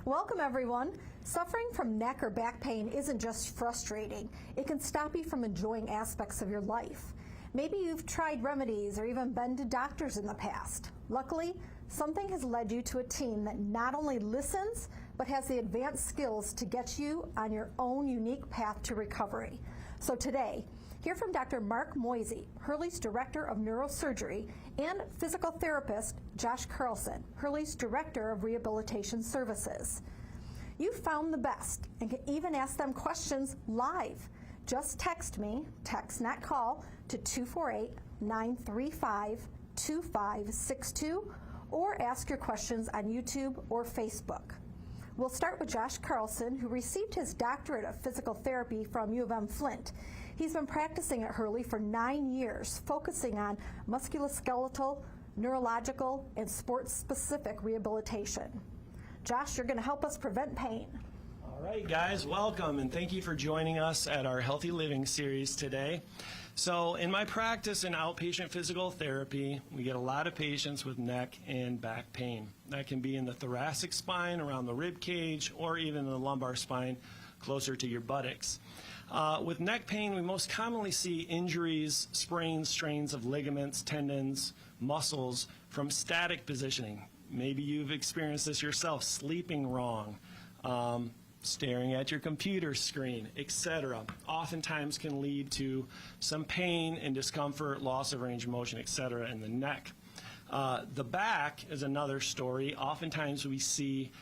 Welcome everyone. Suffering from neck or back pain isn't just frustrating. It can stop you from enjoying aspects of your life. Maybe you've tried remedies or even been to doctors in the past. Luckily, something has led you to a team that not only listens, but has the advanced skills to get you on your own unique path to recovery. So today, hear from Dr. Marc Moisi, Hurley's Director of Neurosurgery, and physical therapist Josh Carlson, Hurley's Director of Rehabilitation Services. You found the best and can even ask them questions live. Just text me, text not call, to 248-935-2562 or ask your questions on YouTube or Facebook. We'll start with Josh Carlson, who received his doctorate of physical therapy from U of M Flint. He's been practicing at Hurley for 9 years, focusing on musculoskeletal, neurological, and sports-specific rehabilitation. Josh, you're going to help us prevent pain. All right, guys, welcome, and thank you for joining us at our Healthy Living series today. So in my practice in outpatient physical therapy, we get a lot of patients with neck and back pain. That can be in the thoracic spine, around the rib cage, or even in the lumbar spine, closer to your buttocks. With neck pain, we most commonly see injuries, sprains, strains of ligaments, tendons, muscles from static positioning. Maybe you've experienced this yourself, sleeping wrong, staring at your computer screen, etc. Oftentimes can lead to some pain and discomfort, loss of range of motion, etc. in the neck. The back is another story. Oftentimes we see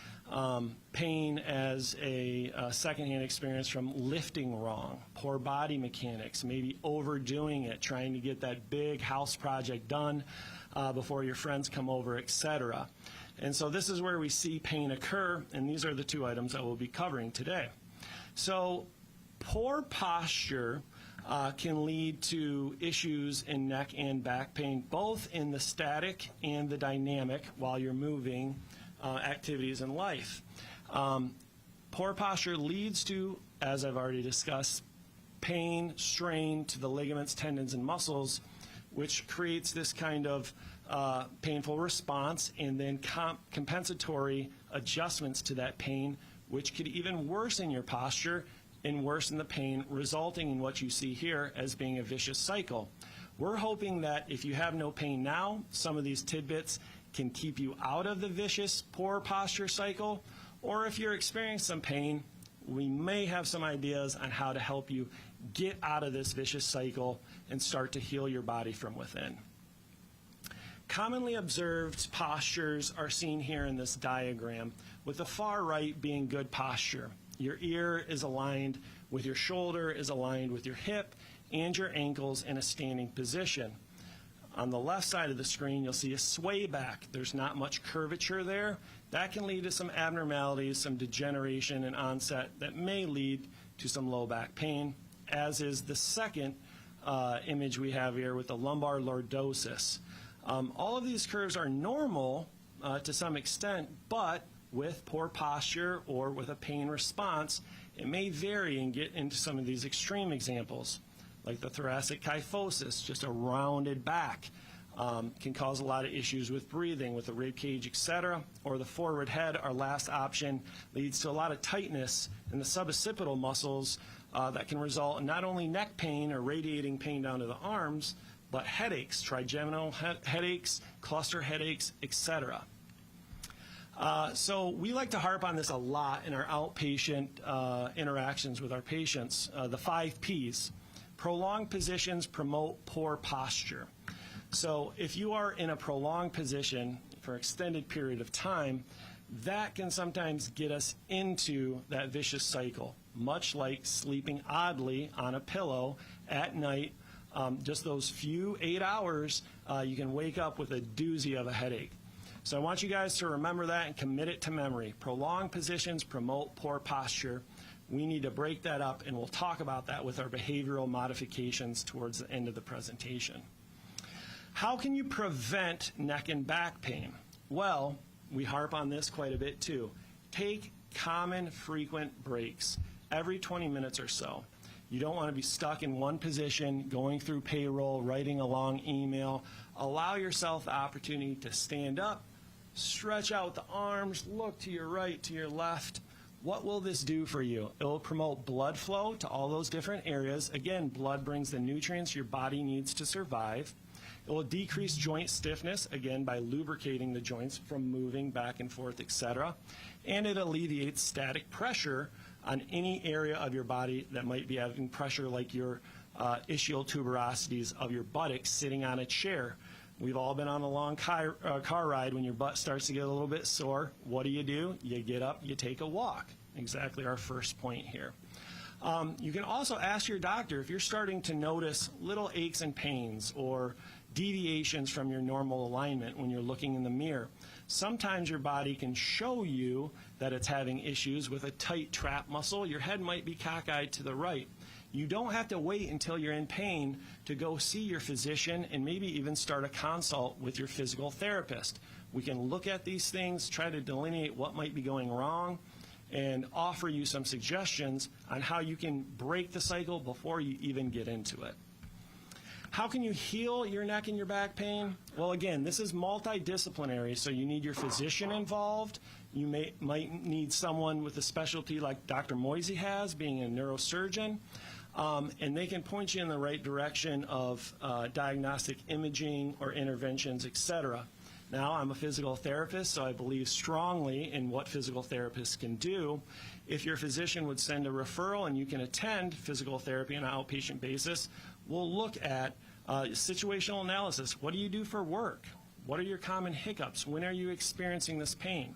pain as a secondhand experience from lifting wrong, poor body mechanics, maybe overdoing it, trying to get that big house project done before your friends come over, etc. And so this is where we see pain occur, and these are the two items that we'll be covering today. So poor posture can lead to issues in neck and back pain, both in the static and the dynamic while you're moving activities in life. Poor posture leads to, as I've already discussed, pain, strain to the ligaments, tendons, and muscles, which creates this kind of painful response and then compensatory adjustments to that pain, which could even worsen your posture and worsen the pain, resulting in what you see here as being a vicious cycle. We're hoping that if you have no pain now, some of these tidbits can keep you out of the vicious poor posture cycle, or if you're experiencing some pain, we may have some ideas on how to help you get out of this vicious cycle and start to heal your body from within. Commonly observed postures are seen here in this diagram, with the far right being good posture. Your ear is aligned with your shoulder, is aligned with your hip, and your ankles in a standing position. On the left side of the screen, you'll see a sway back. There's not much curvature there. That can lead to some abnormalities, some degeneration and onset that may lead to some low back pain, as is the second image we have here with the lumbar lordosis. All of these curves are normal to some extent, but with poor posture or with a pain response, it may vary and get into some of these extreme examples, like the thoracic kyphosis, just a rounded back, can cause a lot of issues with breathing, with the rib cage, etc. Or the forward head, our last option, leads to a lot of tightness in the suboccipital muscles that can result in not only neck pain or radiating pain down to the arms, but headaches, trigeminal headaches, cluster headaches, etc. So we like to harp on this a lot in our outpatient interactions with our patients, the 5 Ps. Prolonged positions promote poor posture. So if you are in a prolonged position for an extended period of time, that can sometimes get us into that vicious cycle, much like sleeping oddly on a pillow at night. Just those few 8 hours, you can wake up with a doozy of a headache. So I want you guys to remember that and commit it to memory. Prolonged positions promote poor posture. We need to break that up, and we'll talk about that with our behavioral modifications towards the end of the presentation. How can you prevent neck and back pain? Well, we harp on this quite a bit too. Take common, frequent breaks every 20 minutes or so. You don't want to be stuck in one position, going through payroll, writing a long email. Allow yourself the opportunity to stand up, Stretch out the arms, look to your right, to your left. What will this do for you? It will promote blood flow to all those different areas. Again, blood brings the nutrients your body needs to survive. It will decrease joint stiffness, again, by lubricating the joints from moving back and forth, etc. And it alleviates static pressure on any area of your body that might be having pressure, like your ischial tuberosities of your buttocks sitting on a chair. We've all been on a long car ride. When your butt starts to get a little bit sore, what do? You get up, you take a walk. Exactly our first point here. You can also ask your doctor if you're starting to notice little aches and pains or deviations from your normal alignment when you're looking in the mirror. Sometimes your body can show you that it's having issues with a tight trap muscle. Your head might be cockeyed to the right. You don't have to wait until you're in pain to go see your physician and maybe even start a consult with your physical therapist. We can look at these things, try to delineate what might be going wrong, and offer you some suggestions on how you can break the cycle before you even get into it. How can you heal your neck and your back pain? Well, again, this is multidisciplinary, so you need your physician involved. You might need someone with a specialty like Dr. Moisi has, being a neurosurgeon, and they can point you in the right direction of diagnostic imaging or interventions, etc. Now, I'm a physical therapist, so I believe strongly in what physical therapists can do. If your physician would send a referral and you can attend physical therapy on an outpatient basis, we'll look at situational analysis. What do you do for work? What are your common hiccups? When are you experiencing this pain?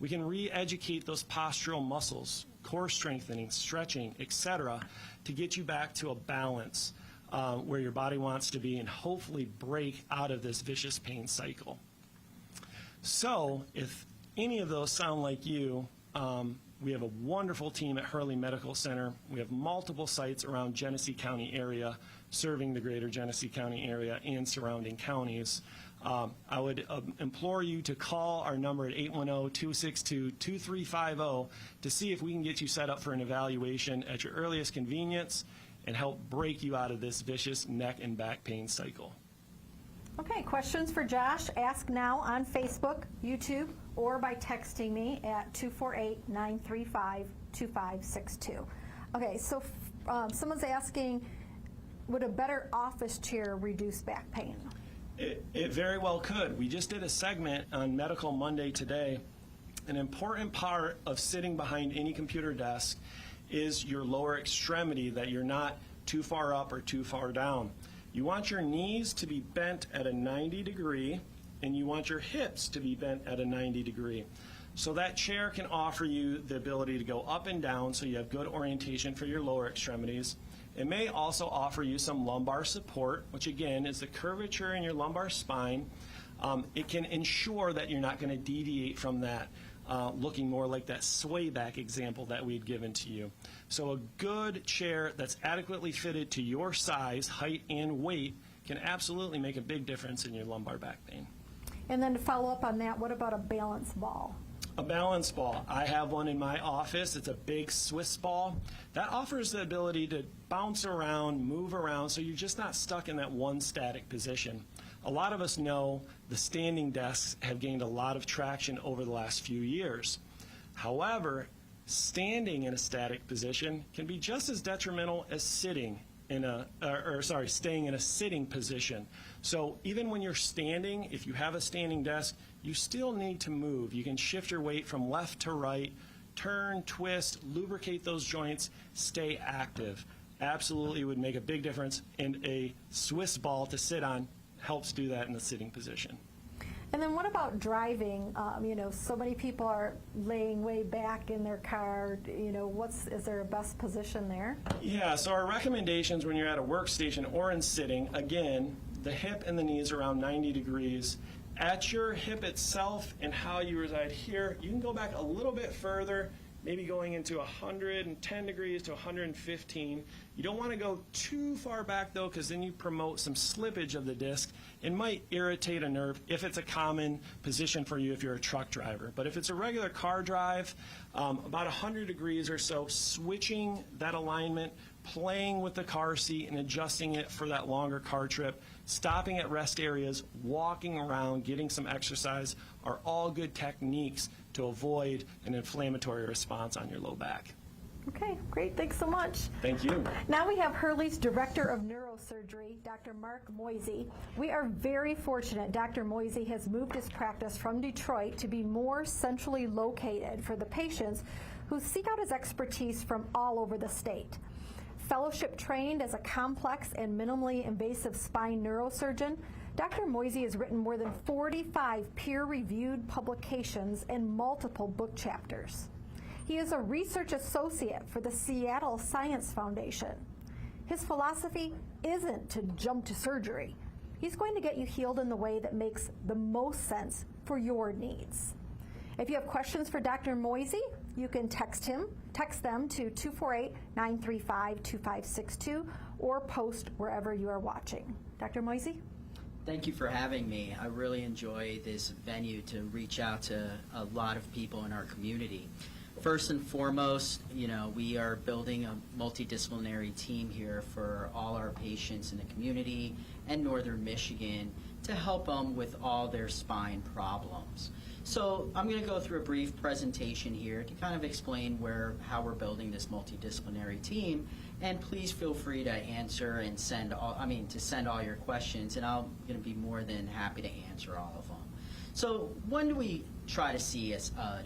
We can re-educate those postural muscles, core strengthening, stretching, etc., to get you back to a balance where your body wants to be and hopefully break out of this vicious pain cycle. So if any of those sound like you, we have a wonderful team at Hurley Medical Center. We have multiple sites around Genesee County area, serving the greater Genesee County area and surrounding counties. I would implore you to call our number at 810-262-2350 to see if we can get you set up for an evaluation at your earliest convenience and help break you out of this vicious neck and back pain cycle. Okay, questions for Josh? Ask now on Facebook, YouTube, or by texting me at 248-935-2562. Okay, so someone's asking, would a better office chair reduce back pain? It very well could. We just did a segment on Medical Monday today. An important part of sitting behind any computer desk is your lower extremity, that you're not too far up or too far down. You want your knees to be bent at a 90 degree, and you want your hips to be bent at a 90 degree. So that chair can offer you the ability to go up and down so you have good orientation for your lower extremities. It may also offer you some lumbar support, which again is the curvature in your lumbar spine. It can ensure that you're not going to deviate from that, looking more like that sway back example that we'd given to you. So a good chair that's adequately fitted to your size, height, and weight can absolutely make a big difference in your lumbar back pain. And then to follow up on that, what about a balance ball? A balance ball. I have one in my office. It's a big Swiss ball. That offers the ability to bounce around, move around, so you're just not stuck in that one static position. A lot of us know the standing desks have gained a lot of traction over the last few years. However, standing in a static position can be just as detrimental as staying in a sitting position. So even when you're standing, if you have a standing desk, you still need to move. You can shift your weight from left to right, turn, twist, lubricate those joints, stay active. Absolutely would make a big difference, and a Swiss ball to sit on helps do that in the sitting position. And then what about driving? So many people are laying way back in their car. Is there a best position there? Yeah, so our recommendations when you're at a workstation or in sitting, again, the hip and the knees around 90 degrees. At your hip itself and how you reside here, you can go back a little bit further maybe going into 110 degrees to 115. You don't want to go too far back though, because then you promote some slippage of the disc and might irritate a nerve if it's a common position for you if you're a truck driver. But if it's a regular car drive, about 100 degrees or so, switching that alignment, playing with the car seat and adjusting it for that longer car trip, stopping at rest areas, walking around, getting some exercise are all good techniques to avoid an inflammatory response on your low back. Okay, great. Thanks so much. Thank you. Now we have Hurley's Director of Neurosurgery, Dr. Marc Moisi. We are very fortunate Dr. Moisi has moved his practice from Detroit to be more centrally located for the patients who seek out his expertise from all over the state. Fellowship trained as a complex and minimally invasive spine neurosurgeon, Dr. Moisi has written more than 45 peer-reviewed publications and multiple book chapters. He is a research associate for the Seattle Science Foundation. His philosophy isn't to jump to surgery. He's going to get you healed in the way that makes the most sense for your needs. If you have questions for Dr. Moisi, you can text them to 248-935-2562 or post wherever you are watching. Dr. Moisi? Thank you for having me. I really enjoy this venue to reach out to a lot of people in our community. First and foremost, we are building a multidisciplinary team here for all our patients in the community and Northern Michigan to help them with all their spine problems. So I'm going to go through a brief presentation here to kind of explain how we're building this multidisciplinary team, and please feel free to answer and send all your questions, and I'm going to be more than happy to answer all of them. So when do we try to see a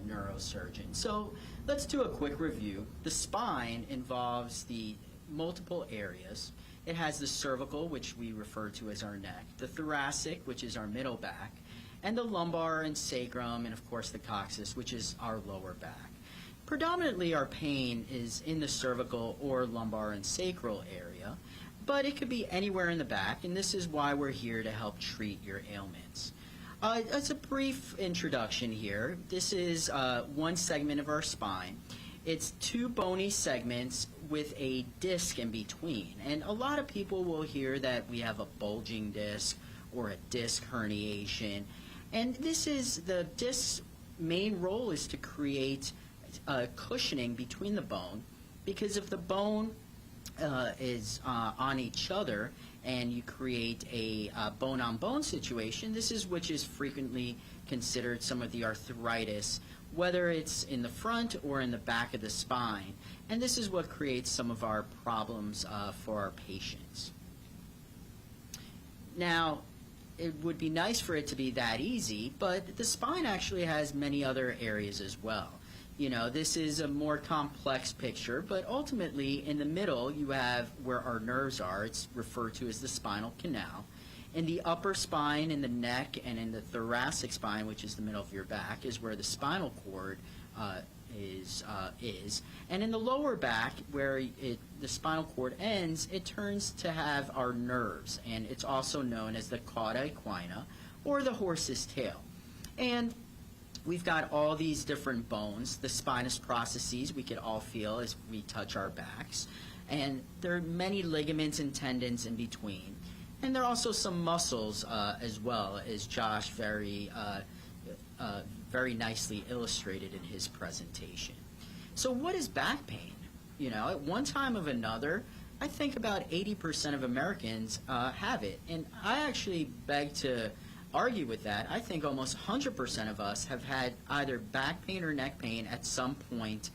neurosurgeon? So let's do a quick review. The spine involves the multiple areas. It has the cervical, which we refer to as our neck, the thoracic, which is our middle back, and the lumbar and sacrum, and of course the coccyx, which is our lower back. Predominantly our pain is in the cervical or lumbar and sacral area, but it could be anywhere in the back, and this is why we're here to help treat your ailments. As a brief introduction here, this is one segment of our spine. It's two bony segments with a disc in between, and a lot of people will hear that we have a bulging disc or a disc herniation. And the disc's main role is to create cushioning between the bone, because if the bone is on each other and you create a bone-on-bone situation, which is frequently considered some of the arthritis, whether it's in the front or in the back of the spine. And this is what creates some of our problems for our patients. Now, it would be nice for it to be that easy, but the spine actually has many other areas as well. This is a more complex picture, but ultimately in the middle you have where our nerves are. It's referred to as the spinal canal. In the upper spine, in the neck, and in the thoracic spine, which is the middle of your back, is where the spinal cord is. And in the lower back, where the spinal cord ends, it turns to have our nerves, and it's also known as the cauda equina, or the horse's tail. And we've got all these different bones, the spinous processes we could all feel as we touch our backs, and there are many ligaments and tendons in between. And there are also some muscles as well, as Josh very nicely illustrated in his presentation. So what is back pain? At one time or another, I think about 80% of Americans have it. And I actually beg to argue with that. I think almost 100% of us have had either back pain or neck pain at some point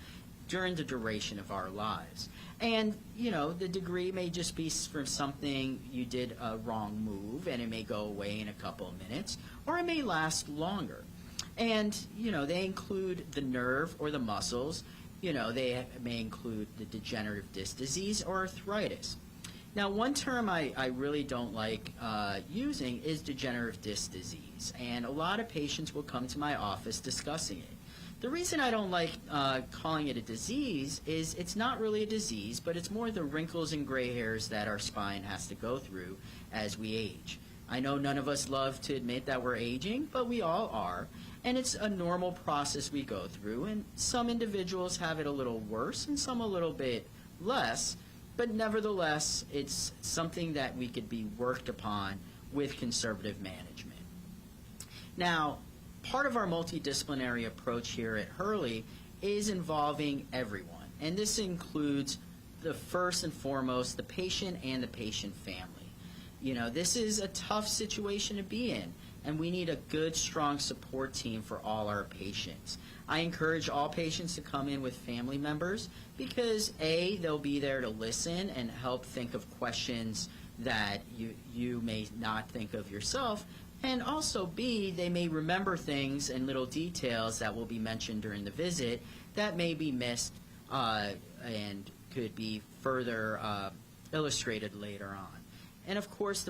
during the duration of our lives. And, the degree may just be from something you did a wrong move, and it may go away in a couple of minutes, or it may last longer. And, they include the nerve or the muscles. They may include the degenerative disc disease or arthritis. Now, one term I really don't like using is degenerative disc disease, and a lot of patients will come to my office discussing it. The reason I don't like calling it a disease is it's not really a disease, but it's more the wrinkles and gray hairs that our spine has to go through as we age. I know none of us love to admit that we're aging, but we all are. And it's a normal process we go through, and some individuals have it a little worse and some a little bit less, but nevertheless, it's something that we could be worked upon with conservative management. Now, part of our multidisciplinary approach here at Hurley is involving everyone, and this includes the first and foremost the patient and the patient family. You know, this is a tough situation to be in, and we need a good, strong support team for all our patients. I encourage all patients to come in with family members because A, they'll be there to listen and help think of questions that you may not think of yourself, and also B, they may remember things and little details that will be mentioned during the visit that may be missed and could be further illustrated later on. And of course,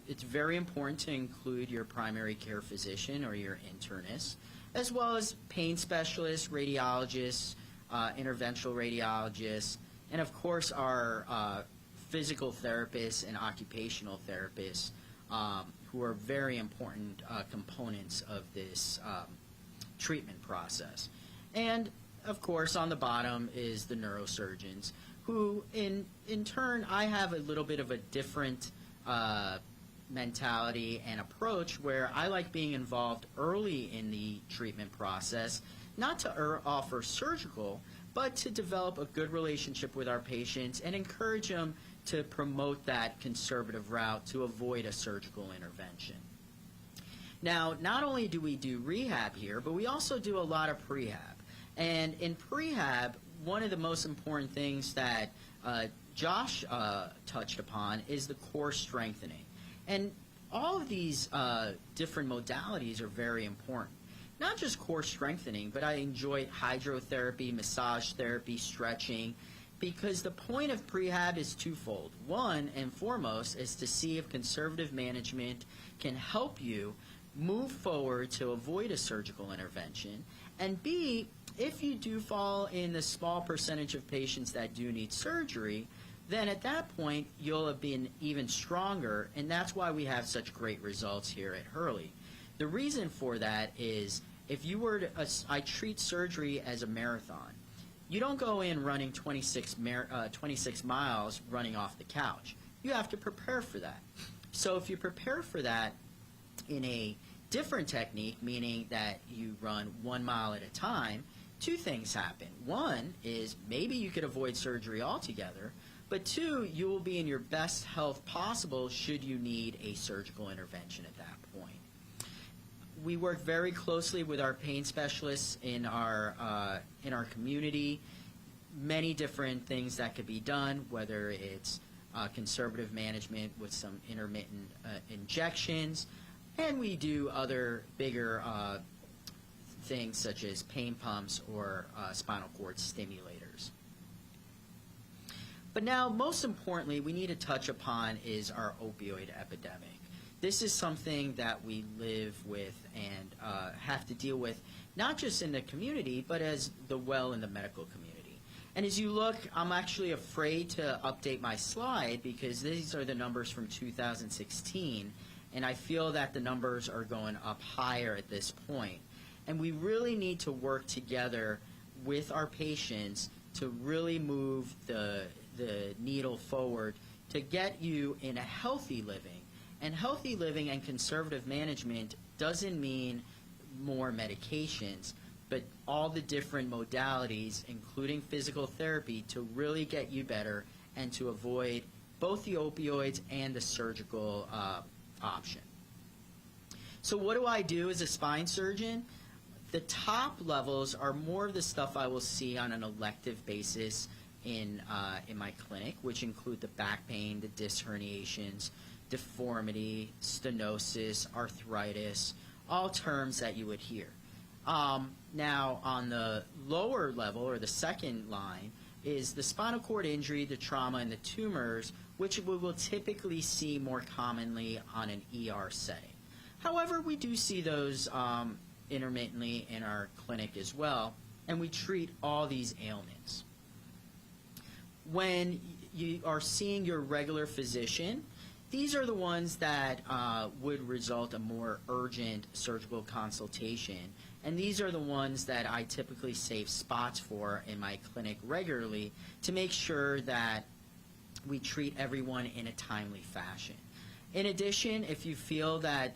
it's very important to include your primary care physician or your internist, as well as pain specialists, radiologists, interventional radiologists, and of course our physical therapists and occupational therapists who are very important components of this treatment process. And of course, on the bottom is the neurosurgeons, who in turn, I have a little bit of a different mentality and approach where I like being involved early in the treatment process, not to offer surgical, but to develop a good relationship with our patients and encourage them to promote that conservative route to avoid a surgical intervention. Now, not only do we do rehab here, but we also do a lot of prehab. And in prehab, one of the most important things that Josh touched upon is the core strengthening. And all of these different modalities are very important. Not just core strengthening, but I enjoy hydrotherapy, massage therapy, stretching, because the point of prehab is twofold. One and foremost is to see if conservative management can help you move forward to avoid a surgical intervention, and B, if you do fall in the small percentage of patients that do need surgery, then at that point you'll have been even stronger, and that's why we have such great results here at Hurley. The reason for that is if you were to, I treat surgery as a marathon. You don't go in running 26 miles running off the couch. You have to prepare for that. So if you prepare for that in a different technique, meaning that you run 1 mile at a time, two things happen. One is maybe you could avoid surgery altogether, but two, you will be in your best health possible should you need a surgical intervention at that point. We work very closely with our pain specialists in our community. Many different things that could be done, whether it's conservative management with some intermittent injections, and we do other bigger things such as pain pumps or spinal cord stimulators. But now, most importantly, we need to touch upon is our opioid epidemic. This is something that we live with and have to deal with, not just in the community, but as well in the medical community. And as you look, I'm actually afraid to update my slide because these are the numbers from 2016, and I feel that the numbers are going up higher at this point. And we really need to work together with our patients to really move the needle forward to get you in a healthy living. And healthy living and conservative management doesn't mean more medications, but all the different modalities, including physical therapy, to really get you better and to avoid both the opioids and the surgical option. So what do I do as a spine surgeon? The top levels are more of the stuff I will see on an elective basis in my clinic, which include the back pain, the disc herniations, deformity, stenosis, arthritis, all terms that you would hear. Now, on the lower level, or the second line, is the spinal cord injury, the trauma, and the tumors, which we will typically see more commonly on an ER setting. However, we do see those intermittently in our clinic as well, and we treat all these ailments. When you are seeing your regular physician, these are the ones that would result in more urgent surgical consultation. And these are the ones that I typically save spots for in my clinic regularly to make sure that we treat everyone in a timely fashion. In addition, if you feel that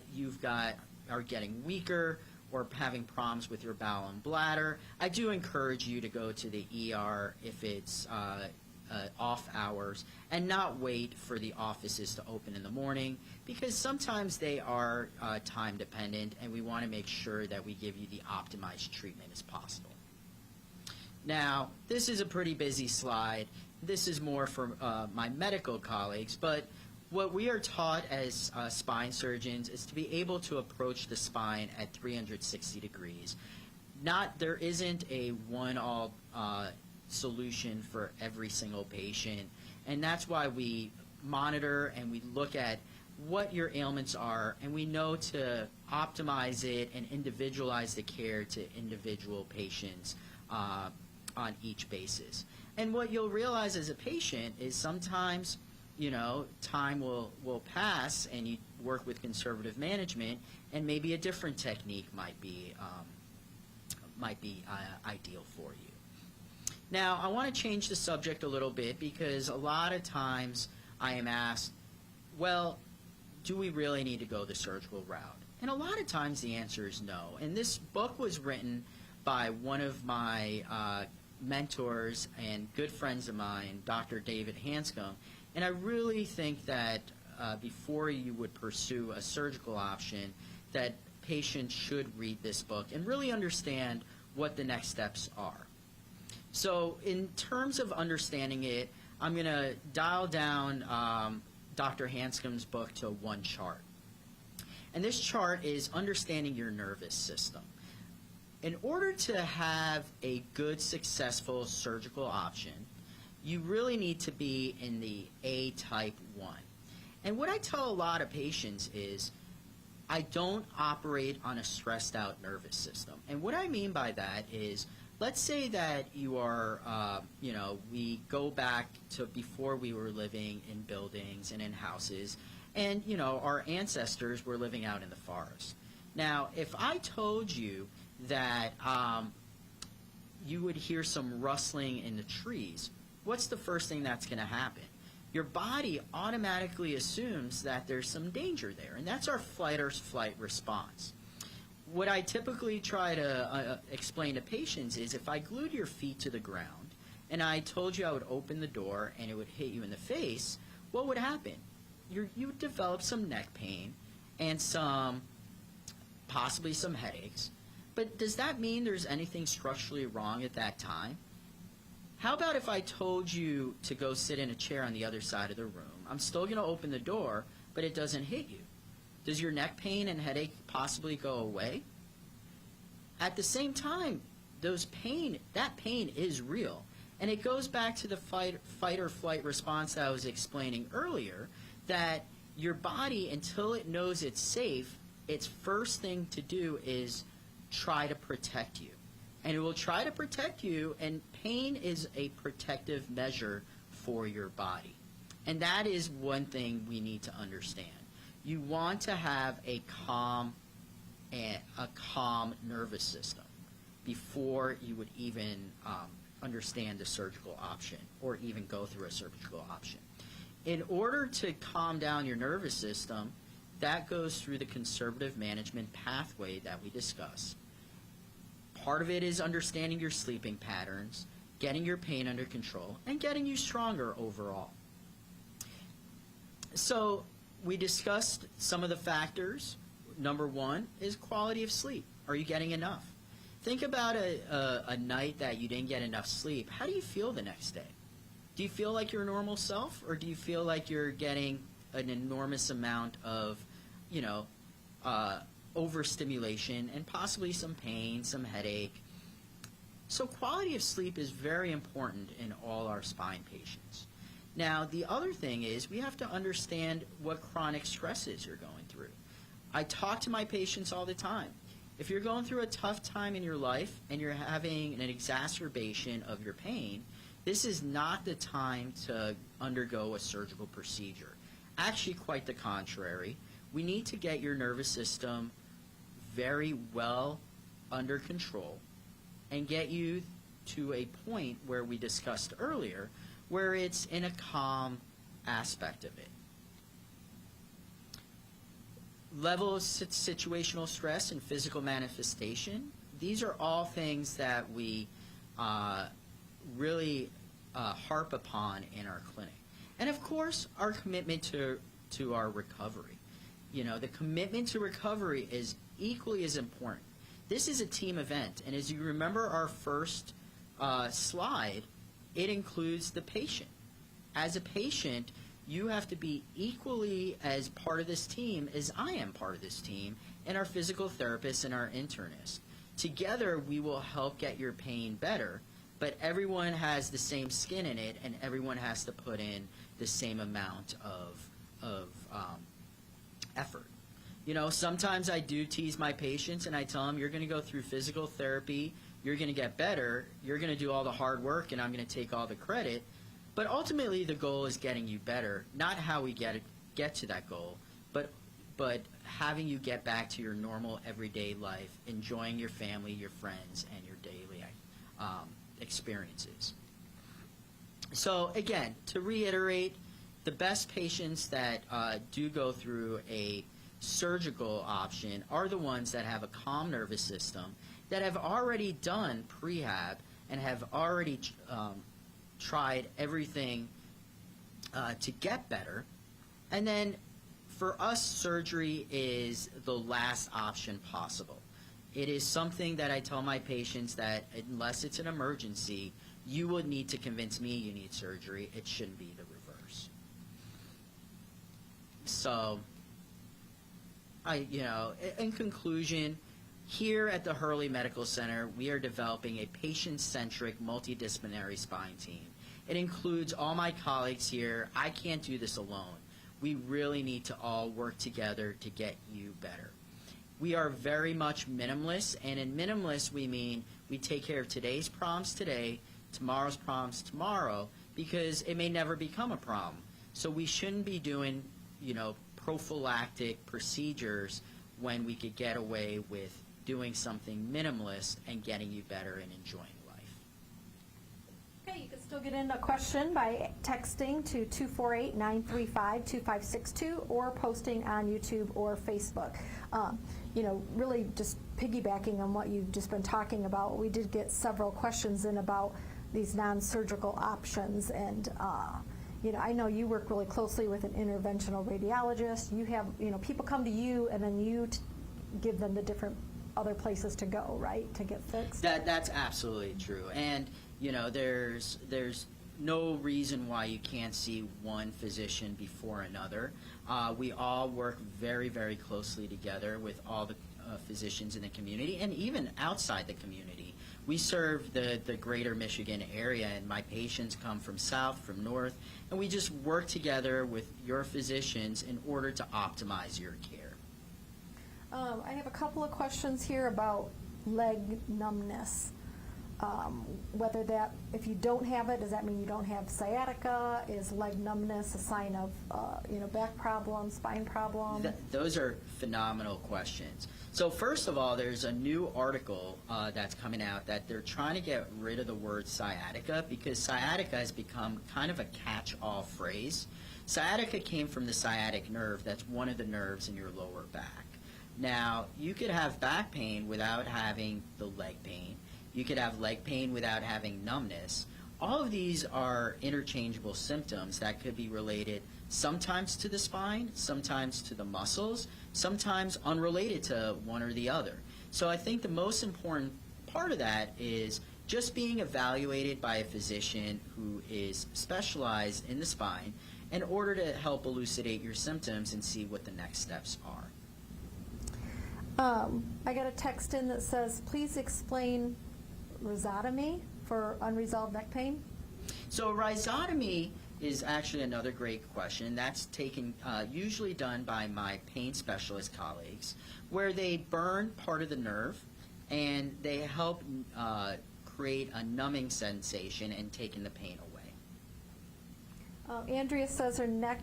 are getting weaker or having problems with your bowel and bladder, I do encourage you to go to the ER if it's off hours and not wait for the offices to open in the morning, because sometimes they are time dependent, and we want to make sure that we give you the optimized treatment as possible. Now, this is a pretty busy slide. This is more for my medical colleagues, but what we are taught as spine surgeons is to be able to approach the spine at 360 degrees. There isn't a one-all solution for every single patient, and that's why we monitor and we look at what your ailments are, and we know to optimize it and individualize the care to individual patients on each basis. And what you'll realize as a patient is sometimes, time will pass and you work with conservative management, and maybe a different technique might be ideal for you. Now, I want to change the subject a little bit, because a lot of times I am asked, well, do we really need to go the surgical route? And a lot of times the answer is no. And this book was written by one of my mentors and good friends of mine, Dr. David Hanscom. And I really think that before you would pursue a surgical option, that patients should read this book and really understand what the next steps are. So in terms of understanding it, I'm going to dial down Dr. Hanscom's book to one chart. And this chart is understanding your nervous system. In order to have a good, successful surgical option, you really need to be in the A type 1. And what I tell a lot of patients is, I don't operate on a stressed out nervous system. And what I mean by that is, let's say that you are, we go back to before we were living in buildings and in houses, and, our ancestors were living out in the forest. Now, if I told you that you would hear some rustling in the trees, what's the first thing that's going to happen? Your body automatically assumes that there's some danger there, and that's our fight or flight response. What I typically try to explain to patients is, if I glued your feet to the ground and I told you I would open the door and it would hit you in the face, what would happen? You would develop some neck pain and possibly some headaches. But does that mean there's anything structurally wrong at that time? How about if I told you to go sit in a chair on the other side of the room? I'm still going to open the door, but it doesn't hit you. Does your neck pain and headache possibly go away? At the same time, that pain is real. And it goes back to the fight or flight response that I was explaining earlier, that your body, until it knows it's safe, its first thing to do is try to protect you. And it will try to protect you, and pain is a protective measure for your body. And that is one thing we need to understand. You want to have a calm nervous system before you would even understand the surgical option or even go through a surgical option. In order to calm down your nervous system, that goes through the conservative management pathway that we discussed. Part of it is understanding your sleeping patterns, getting your pain under control, and getting you stronger overall. So we discussed some of the factors. Number one is quality of sleep. Are you getting enough? Think about a night that you didn't get enough sleep. How do you feel the next day? Do you feel like your normal self, or do you feel like you're getting an enormous amount of, overstimulation and possibly some pain, some headache? So quality of sleep is very important in all our spine patients. Now, the other thing is we have to understand what chronic stresses you're going through. I talk to my patients all the time. If you're going through a tough time in your life and you're having an exacerbation of your pain, this is not the time to undergo a surgical procedure. actually quite the contrary. We need to get your nervous system very well under control and get you to a point where we discussed earlier, where it's in a calm aspect of it. Level of situational stress and physical manifestation, these are all things that we really harp upon in our clinic. And of course, our commitment to our recovery. You know, the commitment to recovery is equally as important. This is a team event, and as you remember our first slide, it includes the patient. As a patient, you have to be equally as part of this team as I am part of this team, and our physical therapist and our internist. Together, we will help get your pain better, but everyone has the same skin in it, and everyone has to put in the same amount of effort. You know, sometimes I do tease my patients, and I tell them, you're going to go through physical therapy, you're going to get better, you're going to do all the hard work, and I'm going to take all the credit. But ultimately, the goal is getting you better, not how we get to that goal, but having you get back to your normal everyday life, enjoying your family, your friends, and your daily experiences. So again, to reiterate, the best patients that do go through a surgical option are the ones that have a calm nervous system, that have already done prehab and have already tried everything to get better. And then for us, surgery is the last option possible. It is something that I tell my patients that unless it's an emergency, you would need to convince me you need surgery. It shouldn't be the reverse. So, in conclusion, here at the Hurley Medical Center, we are developing a patient-centric multidisciplinary spine team. It includes all my colleagues here. I can't do this alone. We really need to all work together to get you better. We are very much minimalist, and in minimalist we mean we take care of today's problems today, tomorrow's problems tomorrow, because it may never become a problem. So we shouldn't be doing, prophylactic procedures when we could get away with doing something minimalist and getting you better and enjoying life. Okay, you can still get in a question by texting to 248-935-2562 or posting on YouTube or Facebook. Really just piggybacking on what you've just been talking about, we did get several questions in about these non-surgical options, and I know you work really closely with an interventional radiologist. You have, people come to you, and then you give them the different other places to go, right, to get fixed? That's absolutely true. And, there's no reason why you can't see one physician before another. We all work very, very closely together with all the physicians in the community and even outside the community. We serve the greater Michigan area, and my patients come from south, from north, and we just work together with your physicians in order to optimize your care. I have a couple of questions here about leg numbness. Whether that, if you don't have it, does that mean you don't have sciatica? Is leg numbness a sign of, back problem, spine problem? Those are phenomenal questions. So first of all, there's a new article that's coming out that they're trying to get rid of the word sciatica because sciatica has become kind of a catch-all phrase. Sciatica came from the sciatic nerve. That's one of the nerves in your lower back. Now, you could have back pain without having the leg pain. You could have leg pain without having numbness. All of these are interchangeable symptoms that could be related sometimes to the spine, sometimes to the muscles, sometimes unrelated to one or the other. So I think the most important part of that is just being evaluated by a physician who is specialized in the spine in order to help elucidate your symptoms and see what the next steps are. I got a text in that says, please explain rhizotomy for unresolved neck pain. So rhizotomy is actually another great question. That's usually done by my pain specialist colleagues, where they burn part of the nerve and they help create a numbing sensation and taking the pain away. Andrea says her neck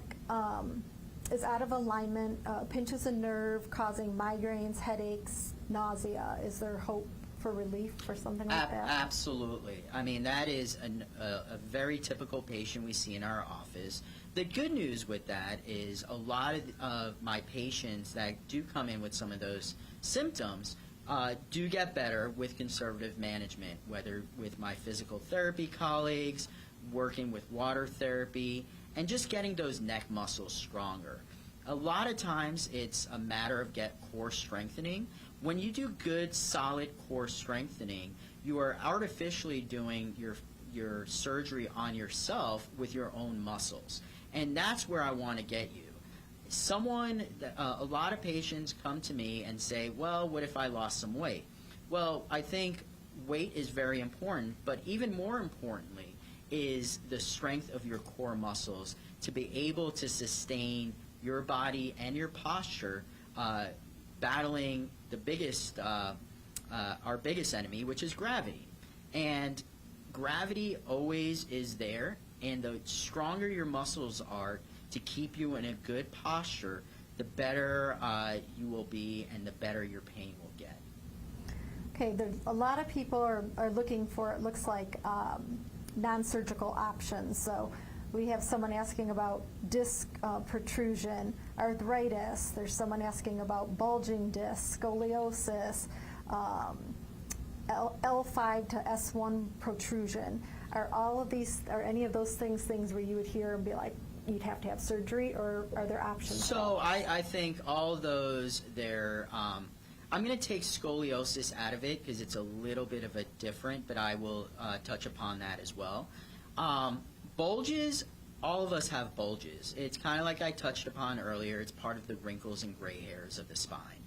is out of alignment, pinches a nerve, causing migraines, headaches, nausea. Is there hope for relief for something like that? Absolutely. I mean, that is a very typical patient we see in our office. The good news with that is a lot of my patients that do come in with some of those symptoms do get better with conservative management, whether with my physical therapy colleagues, working with water therapy, and just getting those neck muscles stronger. A lot of times it's a matter of core strengthening. When you do good, solid core strengthening, you are artificially doing your surgery on yourself with your own muscles. And that's where I want to get you. A lot of patients come to me and say, well, what if I lost some weight? Well, I think weight is very important, but even more importantly is the strength of your core muscles to be able to sustain your body and your posture battling the biggest, our biggest enemy, which is gravity. And gravity always is there, and the stronger your muscles are to keep you in a good posture, the better you will be and the better your pain will get. Okay, a lot of people are looking for, it looks like, non-surgical options. So we have someone asking about disc protrusion, arthritis. There's someone asking about bulging disc, scoliosis, L5 to S1 protrusion. Are any of those things where you would hear and be like, you'd have to have surgery, or are there options? So I think all of those, I'm going to take scoliosis out of it because it's a little bit of a different, but I will touch upon that as well. Bulges, all of us have bulges. It's kind of like I touched upon earlier. It's part of the wrinkles and gray hairs of the spine.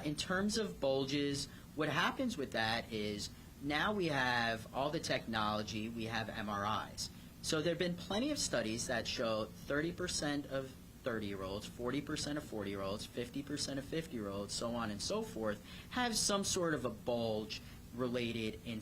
In terms of bulges, what happens with that is now we have all the technology, we have MRIs. So there have been plenty of studies that show 30% of 30-year-olds, 40% of 40-year-olds, 50% of 50-year-olds, so on and so forth, have some sort of a bulge related in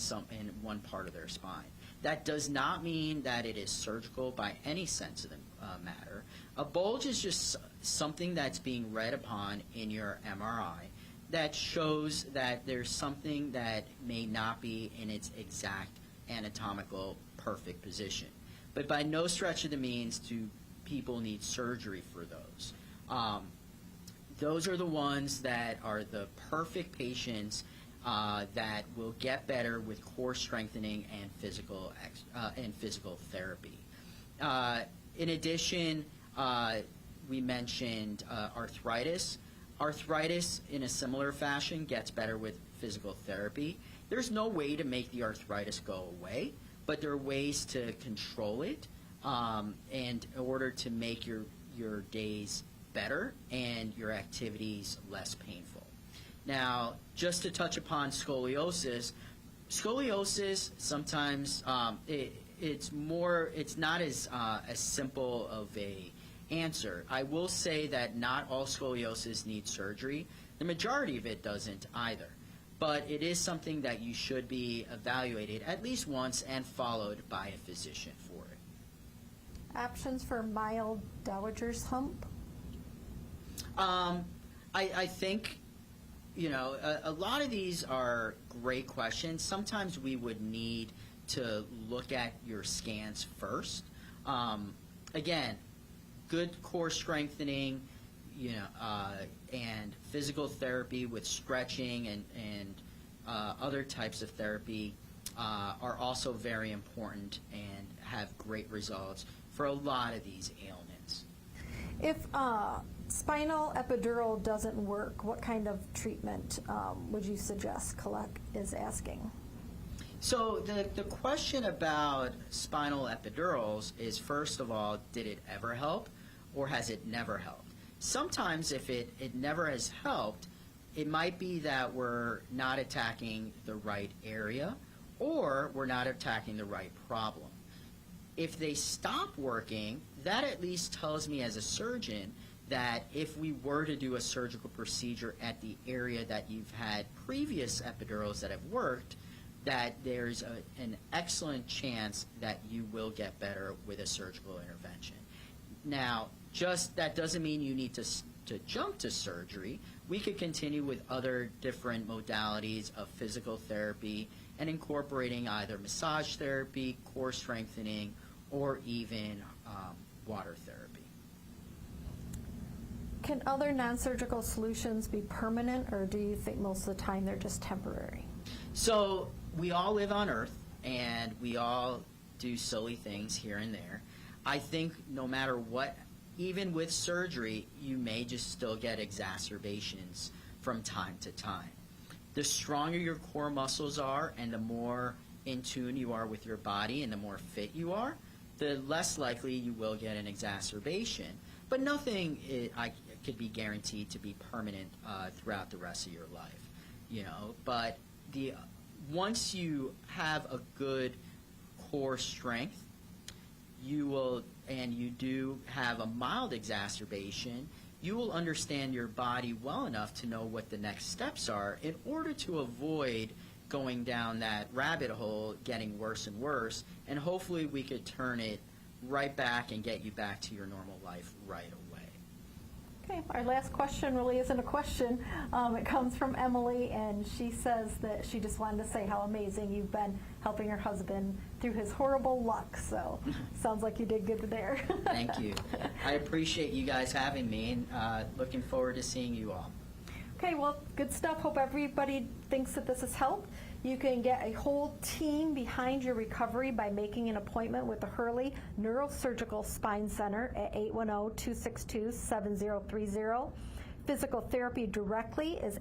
one part of their spine. That does not mean that it is surgical by any sense of the matter. A bulge is just something that's being read upon in your MRI that shows that there's something that may not be in its exact anatomical perfect position. But by no stretch of the means do people need surgery for those. Those are the ones that are the perfect patients that will get better with core strengthening and physical therapy. In addition, we mentioned arthritis. Arthritis, in a similar fashion, gets better with physical therapy. There's no way to make the arthritis go away, but there are ways to control it and in order to make your days better and your activities less painful. Now, just to touch upon scoliosis sometimes it's not as simple of a answer. I will say that not all scoliosis needs surgery. The majority of it doesn't either. But it is something that you should be evaluated at least once and followed by a physician for it. Options for mild dowager's hump? I think, a lot of these are great questions. Sometimes we would need to look at your scans first. Again, good core strengthening, and physical therapy with stretching and other types of therapy are also very important and have great results for a lot of these ailments. If spinal epidural doesn't work, what kind of treatment would you suggest? Colette is asking. So the question about spinal epidurals is, first of all, did it ever help or has it never helped? Sometimes if it never has helped, it might be that we're not attacking the right area or we're not attacking the right problem. If they stop working, that at least tells me as a surgeon that if we were to do a surgical procedure at the area that you've had previous epidurals that have worked, that there's an excellent chance that you will get better with a surgical intervention. Now, just that doesn't mean you need to jump to surgery. We could continue with other different modalities of physical therapy and incorporating either massage therapy, core strengthening, or even water therapy. Can other non-surgical solutions be permanent, or do you think most of the time they're just temporary? So we all live on Earth, and we all do silly things here and there. I think no matter what, even with surgery, you may just still get exacerbations from time to time. The stronger your core muscles are and the more in tune you are with your body and the more fit you are, the less likely you will get an exacerbation. But nothing could be guaranteed to be permanent throughout the rest of your life, you know. But once you have a good core strength, you will, and you do have a mild exacerbation, you will understand your body well enough to know what the next steps are in order to avoid going down that rabbit hole, getting worse and worse, and hopefully we could turn it right back and get you back to your normal life right away. Okay, our last question really isn't a question. It comes from Emily, and she says that she just wanted to say how amazing you've been helping her husband through his horrible luck. So sounds like you did good there. Thank you. I appreciate you guys having me, and looking forward to seeing you all. Okay, well, good stuff. Hope everybody thinks that this has helped. You can get a whole team behind your recovery by making an appointment with the Hurley Neurosurgical Spine Center at 810-262-7030. Physical therapy directly is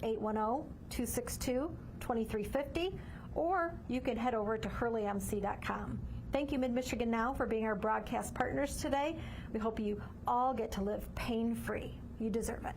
810-262-2350, or you can head over to hurleymc.com. Thank you, Mid-Michigan Now, for being our broadcast partners today. We hope you all get to live pain-free. You deserve it.